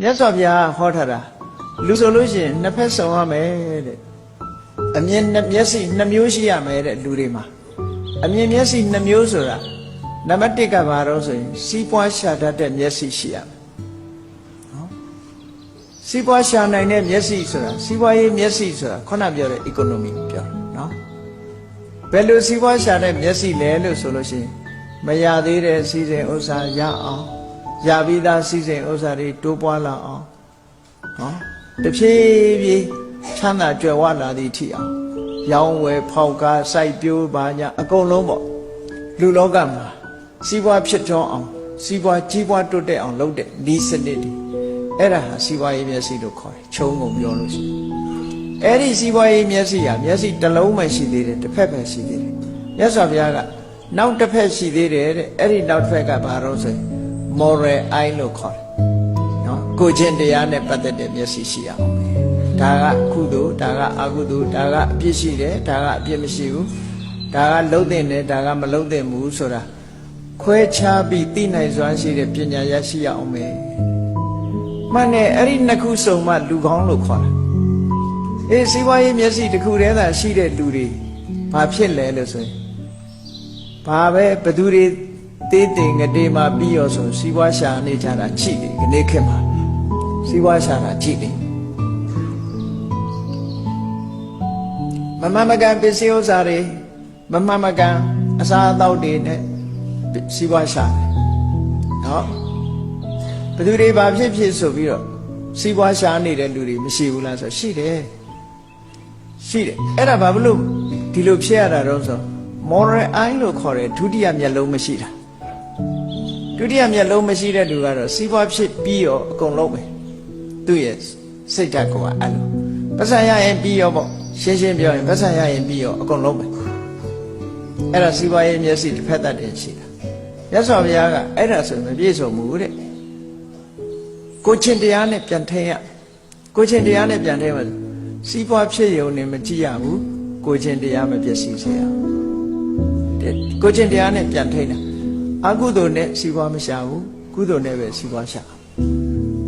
မြတ်စွာဘုရားဟောထားတာလူဆိုလို့ရှိရင်နှစ်ဖက်ဆောင်ရမယ်တဲ့အမြင်မျက်စိနှစ်မျိုးရှိရမယ်တဲ့လူတွေမှာအမြင်မျက်စိနှစ်မျိုးဆိုတာနံပါတ်1ကဘာတော့ဆိုရင်စီးပွားရှာတတ်တဲ့မျက်စိရှိရမယ်နော်စီးပွားရှာနိုင်တဲ့မျက်စိဆိုတာစီးပွားရေးမျက်စိဆိုတာခုနပြောတဲ့ economy ပြောတာနော်ဘယ်လိုစီးပွားရှာတဲ့မျက်စိလဲလို့ဆိုလို့ရှိရင်မရသေးတဲ့စီစဉ်ဥစ္စာရအောင်ရပြီးသားစီစဉ်ဥစ္စာတွေတိုးပွားလာအောင်နော်တဖြည်းဖြည်းချမ်းသာကြွယ်ဝလာသည့်အထိအောင်ရောင်းဝယ်ဖောက်ကားစိုက်ပျိုးပါညာအကုန်လုံးပေါ့လူလောကမှာစီးပွားဖြစ်ထွန်းအောင်စီးပွားကြီးပွားတိုးတက်အောင်လုပ်တဲ့ဒီစနစ်တွေအဲ့ဒါဟာစီးပွားရေးမျက်စိလို့ခေါ်တယ်ခြုံငုံပြောလို့ရှိရင်အဲ့ဒီစီးပွားရေးမျက်စိဟာမျက်စိတစ်လုံးမှရှိသေးတယ်တစ်ဖက်ပဲရှိသေးတယ်မြတ်စွာဘုရားကနောက်တစ်ဖက်ရှိသေးတယ်တဲ့အဲ့ဒီနောက်တစ်ဖက်ကဘာလို့ဆိုရင် moral eye လို့ခေါ်တယ်နော်ကိုချင်းတရားနဲ့ပတ်သက်တဲ့မျက်စိရှိအောင်ဒါကကုသိုလ်ဒါကအကုသိုလ်ဒါကအပြစ်ရှိတယ်ဒါကအပြစ်မရှိဘူးဒါကလှုပ်တဲ့နဲ့ဒါကမလှုပ်တဲ့ဘူးဆိုတာခွဲခြားပြီးသိနိုင်စွမ်းရှိတဲ့ပညာရရှိရအောင်မယ်မှန်တယ်အဲ့ဒီနှစ်ခုစုံမှလူကောင်းလို့ခေါ်တာအေးစီးပွားရေးမျက်စိတစ်ခုတည်းသာရှိတဲ့လူတွေဘာဖြစ်လဲလို့ဆိုရင်ဘာပဲဘသူတွေတေးတင်ငတေးမှပြီးရောဆိုစီးပွားရှာနေကြတာကြည့်တယ်ဒီနေ့ခေတ်မှာစီးပွားရှာတာကြည့်တယ်မမမကန်ပစ္စည်းဥစ္စာတွေမမမကန်အစားအသောက်တွေနဲ့စီးပွားရှာတယ်နော်ဘယ်သူတွေဘာဖြစ်ဖြစ်ဆိုပြီးတော့စီးပွားရှာနေတဲ့လူတွေမရှိဘူးလားဆိုရှိတယ်အဲ့ဒါဘာလို့ဒီလိုဖြစ်ရတာတော့ဆို moral eye လို့ခေါ်တဲ့ဒုတိယမျက်လုံးမရှိတာဒုတိယမျက်လုံးမရှိတဲ့လူကတော့စီးပွားဖြစ်ပြီးရောအကုန်လုံးပဲသူ့ရဲ့စိတ်ဓာတ်ကအဲ့လိုပတ်စံရရင်ပြီးရောပေါ့ရှင်းပြောရင်ပတ်စံရရင်ပြီးရောအကုန်လုံးပဲအဲ့ဒါစီးပွားရေးမျက်စိတစ်ဖက်သက်တည်းရှိတာမြတ်စွာဘုရားကအဲ့ဒါဆိုမပြည့်စုံဘူးတဲ့ကိုချင်းတရားနဲ့ပြန်ထည့်ရကိုချင်းတရားနဲ့ပြန်ထည့်မှာစီးပွားဖြစ်ရုံနဲ့မကြည့်ရဘူးကိုချင်းတရားမပြည့်စည်စေရကိုချင်းတရားနဲ့ပြန်ထိန်းတာအကုသိုလ်နဲ့စီးပွားမရှာဘူးကုသိုလ်နဲ့ပဲစီးပွားရှာ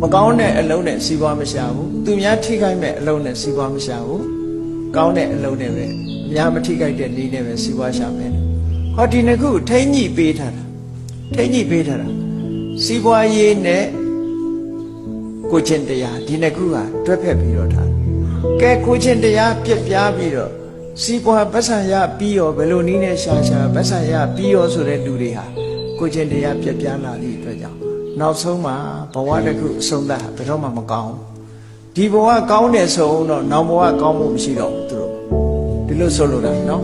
မကောင်းတဲ့အလုံးနဲ့စီးပွားမရှာဘူးသူများထိခိုက်မဲ့အလုံးနဲ့စီးပွားမရှာဘူးကောင်းတဲ့အလုံးနဲ့ပဲအများမထိခိုက်တဲ့နည်းနဲ့ပဲစီးပွားရှာမယ်ဟောဒီနှစ်ခုထိန်းညှိပေးထားတာစီးပွားရေးနဲ့ကိုချင်းတရားဒီနှစ်ခုကတွဲဖက်ပြီးတော့ထားကဲကိုချင်းတရားပြက်ပြားပြီးတော့စီးပွားပတ်စံရပြီးရောဘယ်လိုနည်းနဲ့ရှာပတ်စံရပြီးရောဆိုတဲ့လူတွေဟာကိုချင်းတရားပြက်ပြားလာသည့်အတွက်ကြောင့်နောက်ဆုံးမှာဘဝတစ်ခုအဆုံးသတ်ဘယ်တော့မှမကောင်းဒီဘဝကောင်းတယ်ဆိုတော့နောက်ဘဝကောင်းမှုမရှိတော့ဘူးသူတို့ဒီလိုဆိုလိုတာနော်